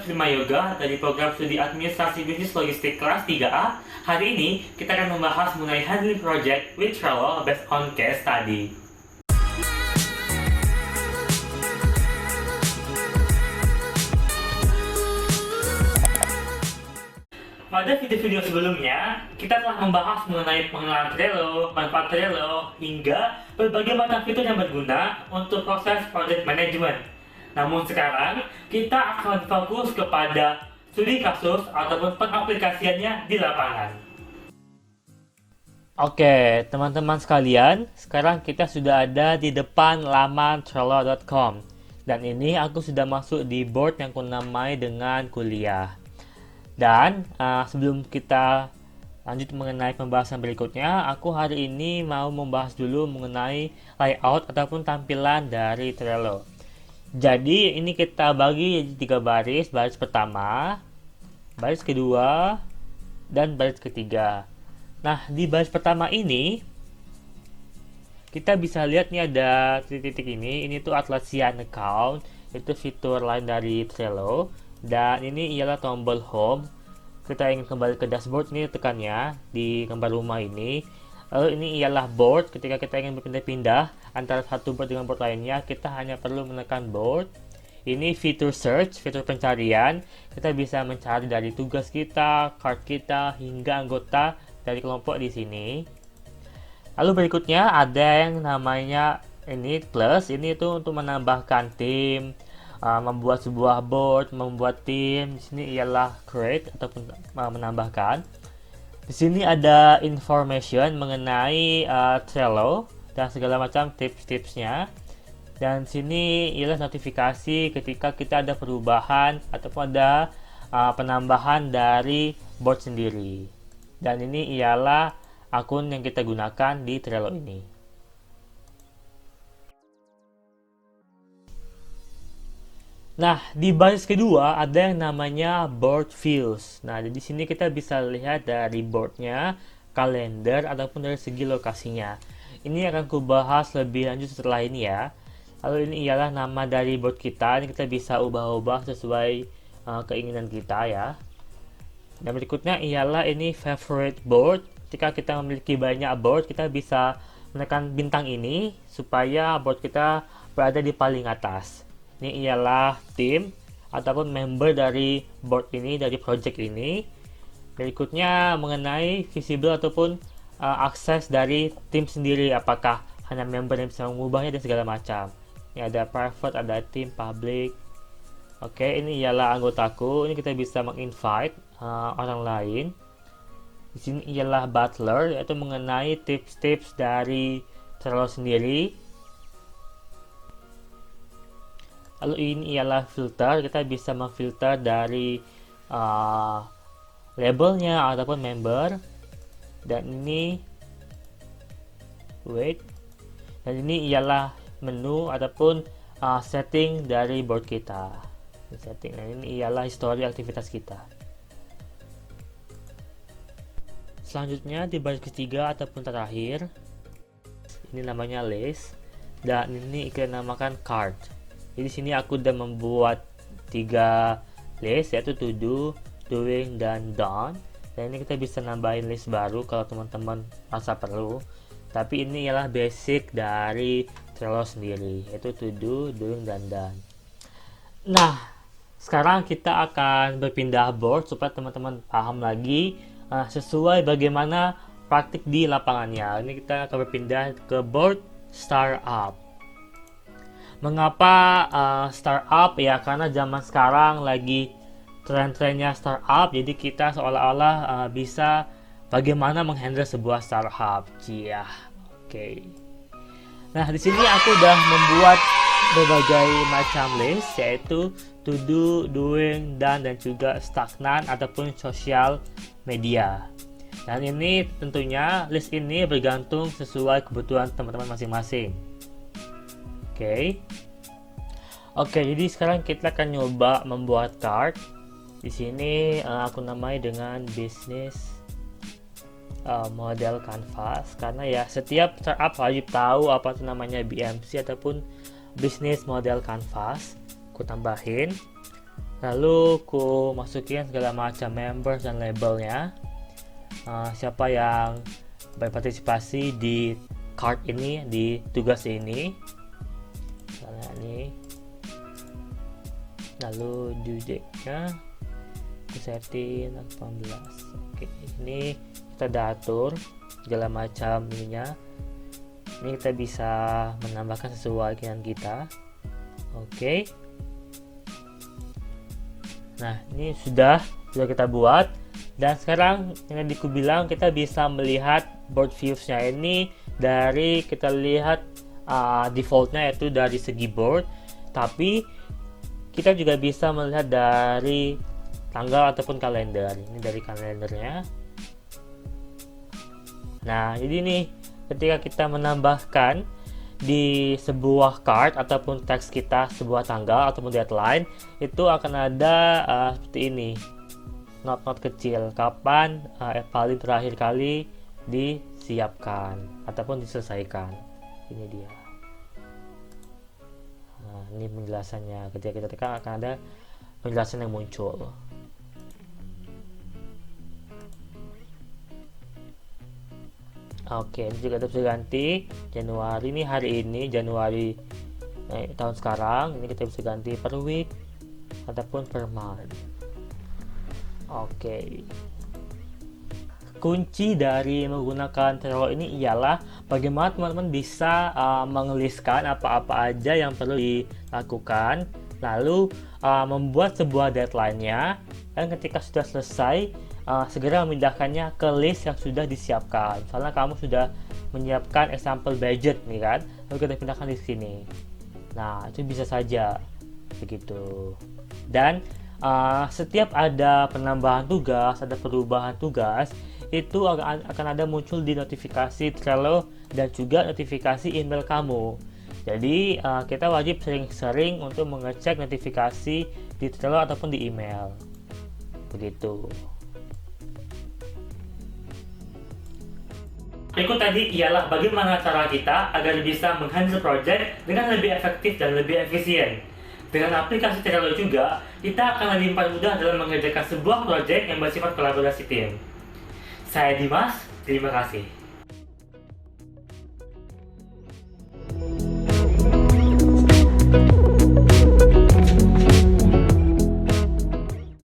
Prima Yoga dari program studi Administrasi Bisnis Logistik kelas 3A. Hari ini kita akan membahas mengenai handling project with Trello based on case study. Pada video-video sebelumnya, kita telah membahas mengenai pengenalan Trello, manfaat Trello, hingga berbagai macam fitur yang berguna untuk proses project management. Namun sekarang, kita akan fokus kepada studi kasus ataupun pengaplikasiannya di lapangan. Oke, teman-teman sekalian, sekarang kita sudah ada di depan laman Trello.com. Dan ini aku sudah masuk di board yang aku namai dengan kuliah. Dan sebelum kita lanjut mengenai pembahasan berikutnya, aku hari ini mau membahas dulu mengenai layout ataupun tampilan dari Trello. Jadi ini kita bagi jadi 3 baris. Baris pertama, baris kedua, dan baris ketiga. Nah, di baris pertama ini kita bisa lihat nih ada titik-titik ini. Ini tuh Atlassian account, itu fitur lain dari Trello. Dan ini ialah tombol home. Kita ingin kembali ke dashboard, ini tekannya di gambar rumah ini. Lalu ini ialah board. Ketika kita ingin berpindah-pindah antara satu board dengan board lainnya, kita hanya perlu menekan board. Ini fitur search, fitur pencarian. Kita bisa mencari dari tugas kita, card kita, hingga anggota dari kelompok di sini. Lalu berikutnya ada yang namanya ini plus. Ini itu untuk menambahkan tim, membuat sebuah board, membuat tim. Di sini ialah create ataupun menambahkan. Di sini ada information mengenai Trello dan segala macam tips-tipsnya. Dan sini ialah notifikasi ketika kita ada perubahan ataupun ada penambahan dari board sendiri. Dan ini ialah akun yang kita gunakan di Trello ini. Nah, di baris kedua ada yang namanya board views. Nah, di sini kita bisa lihat dari boardnya, kalender, ataupun dari segi lokasinya. Ini akan kubahas lebih lanjut setelah ini ya. Lalu ini ialah nama dari board kita. Ini kita bisa ubah-ubah sesuai keinginan kita ya. Dan berikutnya ialah ini favorite board. Jika kita memiliki banyak board, kita bisa menekan bintang ini supaya board kita berada di paling atas. Ini ialah tim ataupun member dari board ini, dari project ini. Berikutnya mengenai visible ataupun akses dari tim sendiri, apakah hanya member yang bisa mengubahnya dan segala macam. Ini ada private, ada tim, public. Oke, ini ialah anggotaku. Ini kita bisa menginvite orang lain. Di sini ialah butler, yaitu mengenai tips-tips dari Trello sendiri. Lalu ini ialah filter, kita bisa memfilter dari labelnya ataupun member. Dan ini dan ini ialah menu ataupun setting dari board kita. Setting. Dan ini ialah histori aktivitas kita. Selanjutnya di baris ketiga ataupun terakhir, ini namanya list, dan ini kita namakan card. Jadi di sini aku udah membuat 3 list, yaitu to do, doing, dan done. Dan ini kita bisa nambahin list baru kalau teman-teman rasa perlu. Tapi ini ialah basic dari Trello sendiri, yaitu to do, doing, dan done. Nah, sekarang kita akan berpindah board supaya teman-teman paham lagi sesuai bagaimana praktik di lapangannya. Ini kita akan berpindah ke board startup. Mengapa startup? Ya karena zaman sekarang lagi tren-trennya startup, jadi kita seolah-olah bisa bagaimana menghandle sebuah startup. Iya, oke. Nah, di sini aku udah membuat berbagai macam list, yaitu to do, doing, done, dan juga stagnan ataupun sosial media. Dan ini tentunya list ini bergantung sesuai kebutuhan teman-teman masing-masing. Oke, jadi sekarang kita akan nyoba membuat card. Di sini aku namai dengan business model canvas, karena ya setiap startup wajib tahu apa itu namanya BMC ataupun business model canvas. Aku tambahin. Lalu ku masukin segala macam members dan labelnya. Siapa yang berpartisipasi di card ini, di tugas ini. Misalnya ini. Lalu due date-nya setting 18. Oke, ini kita udah atur segala macam ininya. Ini kita bisa menambahkan sesuai keinginan kita. Oke. Nah, ini sudah kita buat, dan sekarang yang tadi aku bilang kita bisa melihat board views-nya ini dari kita lihat defaultnya yaitu dari segi board, tapi kita juga bisa melihat dari tanggal ataupun kalender. Ini dari kalendernya. Nah, jadi nih ketika kita menambahkan di sebuah card ataupun teks kita sebuah tanggal ataupun deadline, itu akan ada seperti ini, not kecil kapan paling terakhir kali disiapkan ataupun diselesaikan. Ini dia. Nah, ini penjelasannya. Ketika kita tekan akan ada penjelasan yang muncul. Oke, ini juga bisa ganti Januari. Ini hari ini Januari tahun sekarang. Ini kita bisa ganti per week ataupun per month. Oke. Kunci dari menggunakan Trello ini ialah bagaimana teman-teman bisa mengeliskan apa-apa aja yang perlu dilakukan, lalu membuat sebuah deadline-nya, dan ketika sudah selesai segera memindahkannya ke list yang sudah disiapkan. Misalnya kamu sudah menyiapkan example budget nih kan, lalu kita pindahkan di sini. Nah, itu bisa saja begitu. Dan setiap ada penambahan tugas, ada perubahan tugas, itu akan ada muncul di notifikasi Trello dan juga notifikasi email kamu. Jadi kita wajib sering-sering untuk mengecek notifikasi di Trello ataupun di email. Begitu. Berikut tadi ialah bagaimana cara kita agar bisa menghandle project dengan lebih efektif dan lebih efisien. Dengan aplikasi Trello juga, kita akan lebih mudah dalam mengerjakan sebuah project yang bersifat kolaborasi tim. Saya Dimas, terima kasih.